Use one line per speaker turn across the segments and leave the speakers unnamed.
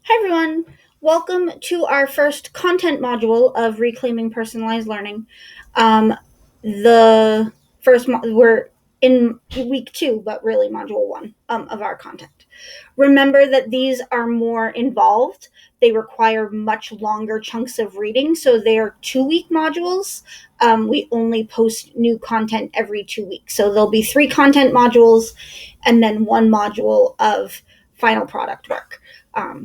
Hi everyone, welcome to our first content module of Reclaiming Personalized Learning. The first we're in week 2, but really module 1 of our content. Remember that these are more involved. They require much longer chunks of reading, so they are 2-week modules. We only post new content every 2 weeks, so there'll be 3 content modules and then 1 module of final product work.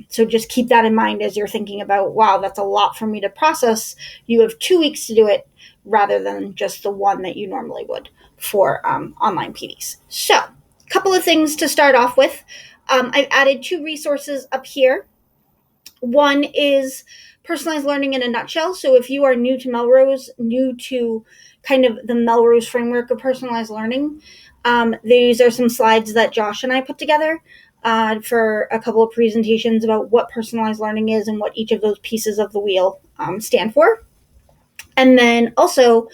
So just keep that in mind as you're thinking about, wow, that's a lot for me to process. You have 2 weeks to do it rather than just the one that you normally would for online PDs. So a couple of things to start off with. I've added 2 resources up here. One is personalized learning in a nutshell. So if you are new to Melrose, new to kind of the Melrose framework of personalized learning, these are some slides that Josh and I put together for a couple of presentations about what personalized learning is and what each of those pieces of the wheel stand for. And then also,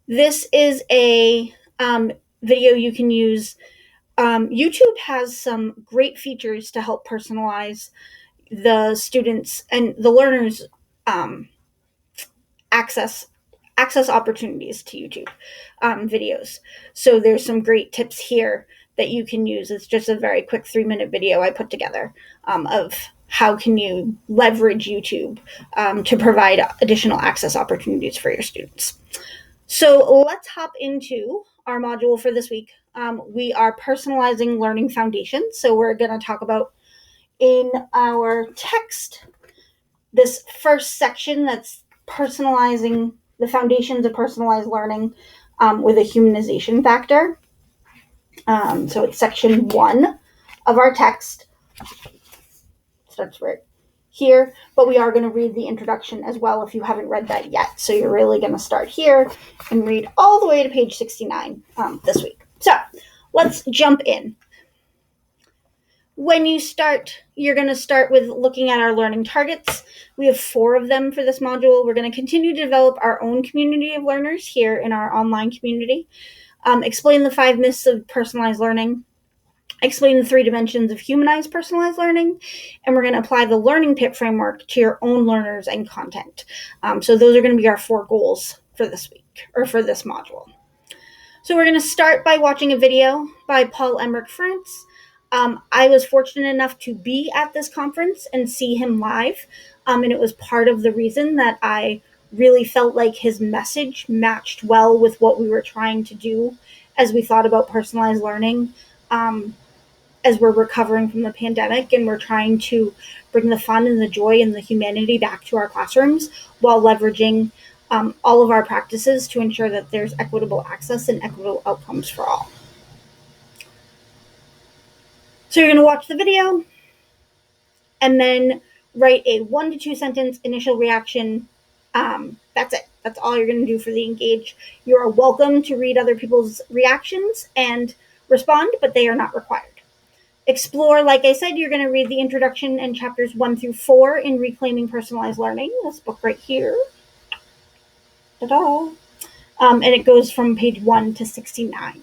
this is a video you can use. YouTube has some great features to help personalize the students and the learners access opportunities to YouTube videos. So there's some great tips here that you can use. It's just a very quick 3-minute video I put together of how can you leverage YouTube to provide additional access opportunities for your students. So let's hop into our module for this week. We are personalizing learning foundations. So we're going to talk about in our text this first section that's personalizing the foundations of personalized learning with a humanization factor. So it's section 1 of our text. Starts right here, but we are going to read the introduction as well if you haven't read that yet. So you're really going to start here and read all the way to page 69 this week. So let's jump in. When you start, you're going to start with looking at our learning targets. We have 4 of them for this module. We're going to continue to develop our own community of learners here in our online community. Explain the 5 myths of personalized learning. Explain the 3 dimensions of humanized personalized learning. And we're going to apply the learning pit framework to your own learners and content. So those are going to be our 4 goals for this week, or for this module. So we're going to start by watching a video by Paul Emerick France. I was fortunate enough to be at this conference and see him live, and it was part of the reason that I really felt like his message matched well with what we were trying to do as we thought about personalized learning as we're recovering from the pandemic, and we're trying to bring the fun and the joy and the humanity back to our classrooms while leveraging all of our practices to ensure that there's equitable access and equitable outcomes for all. So you're going to watch the video and then write a 1 to 2 sentence initial reaction. That's it. That's all you're going to do for the Engage. You are welcome to read other people's reactions and respond, but they are not required. Explore, like I said, you're going to read the introduction and chapters 1 through 4 in Reclaiming Personalized Learning, this book right here. Ta-da! And it goes from page 1 to 69.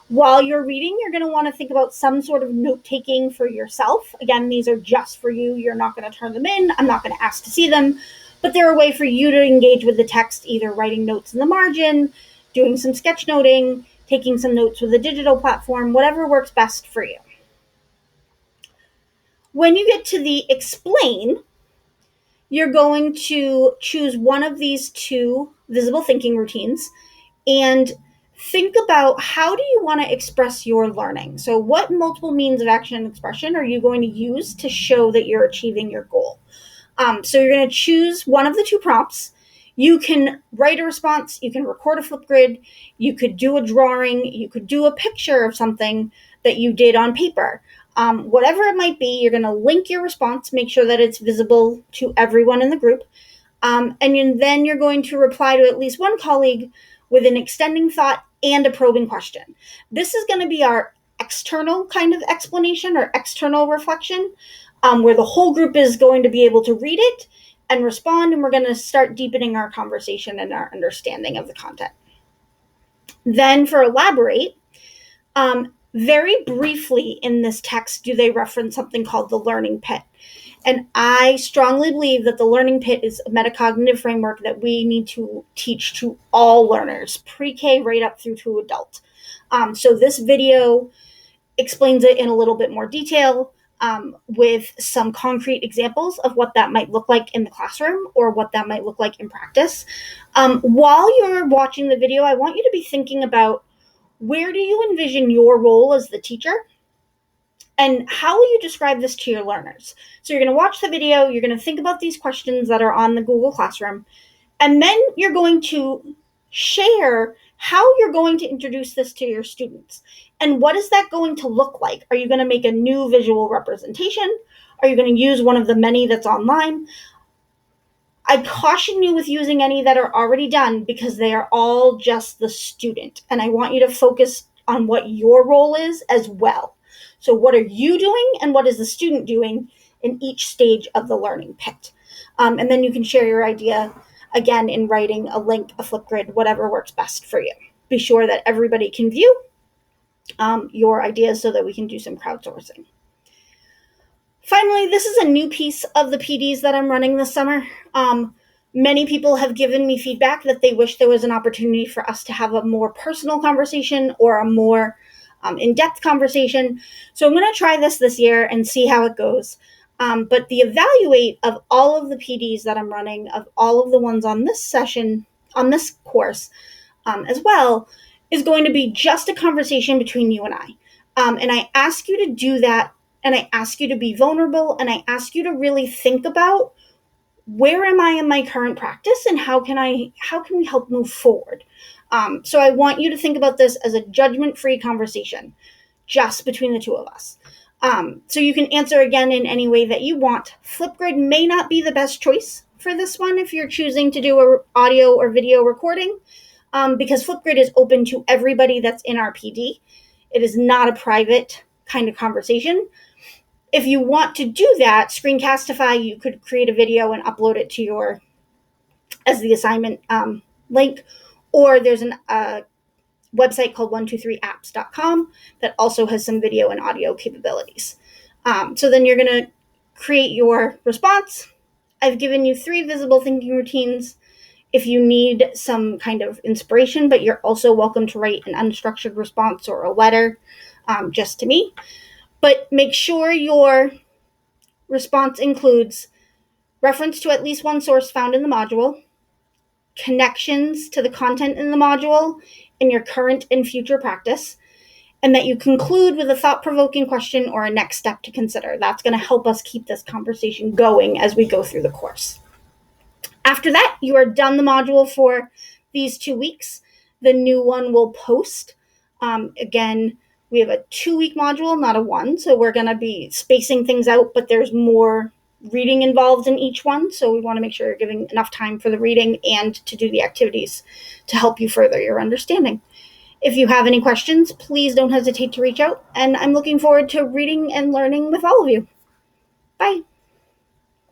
While you're reading, you're going to want to think about some sort of note-taking for yourself. Again, these are just for you. You're not going to turn them in. I'm not going to ask to see them. But they're a way for you to engage with the text, either writing notes in the margin, doing some sketchnoting, taking some notes with a digital platform, whatever works best for you. When you get to the explain, you're going to choose one of these 2 visible thinking routines and think about how do you want to express your learning. So what multiple means of action and expression are you going to use to show that you're achieving your goal? So you're going to choose one of the 2 prompts. You can write a response, you can record a Flipgrid, you could do a drawing, you could do a picture of something that you did on paper. Whatever it might be, you're going to link your response, make sure that it's visible to everyone in the group. And then you're going to reply to at least one colleague with an extending thought and a probing question. This is going to be our external kind of explanation or external reflection, where the whole group is going to be able to read it and respond, and we're going to start deepening our conversation and our understanding of the content. Then for elaborate, very briefly in this text do they reference something called the learning pit. And I strongly believe that the Learning Pit is a metacognitive framework that we need to teach to all learners, pre-K right up through to adult. So this video explains it in a little bit more detail, with some concrete examples of what that might look like in the classroom or what that might look like in practice. While you're watching the video, I want you to be thinking about, where do you envision your role as the teacher? And how will you describe this to your learners? So you're going to watch the video, you're going to think about these questions that are on the Google Classroom, and then you're going to share how you're going to introduce this to your students. And what is that going to look like? Are you going to make a new visual representation? Are you going to use one of the many that's online? I caution you with using any that are already done, because they are all just the student. And I want you to focus on what your role is as well. So what are you doing and what is the student doing in each stage of the Learning Pit? And then you can share your idea, again, in writing, a link, a Flipgrid, whatever works best for you. Be sure that everybody can view your ideas so that we can do some crowdsourcing. Finally, this is a new piece of the PDs that I'm running this summer. Many people have given me feedback that they wish there was an opportunity for us to have a more personal conversation or a more in-depth conversation. So I'm going to try this year and see how it goes. But the evaluate of all of the PDs that I'm running, of all of the ones on this session, on this course as well, is going to be just a conversation between you and I. And I ask you to do that, and I ask you to be vulnerable, and I ask you to really think about, where am I in my current practice, and how can we help move forward? So I want you to think about this as a judgment-free conversation, just between the two of us. So you can answer again in any way that you want. Flipgrid may not be the best choice for this one if you're choosing to do an audio or video recording, because Flipgrid is open to everybody that's in our PD. It is not a private kind of conversation. If you want to do that, Screencastify, you could create a video and upload it to as the assignment link, or there's a website called 123apps.com that also has some video and audio capabilities. So then you're going to create your response. I've given you 3 visible thinking routines if you need some kind of inspiration, but you're also welcome to write an unstructured response or a letter just to me. But make sure your response includes reference to at least one source found in the module, connections to the content in the module in your current and future practice, and that you conclude with a thought-provoking question or a next step to consider. That's going to help us keep this conversation going as we go through the course. After that, you are done the module for these 2 weeks. The new one will post. Again, we have a 2-week module, not a 1, so we're going to be spacing things out, but there's more reading involved in each one, so we want to make sure you're giving enough time for the reading and to do the activities to help you further your understanding. If you have any questions, please don't hesitate to reach out, and I'm looking forward to reading and learning with all of you. Bye.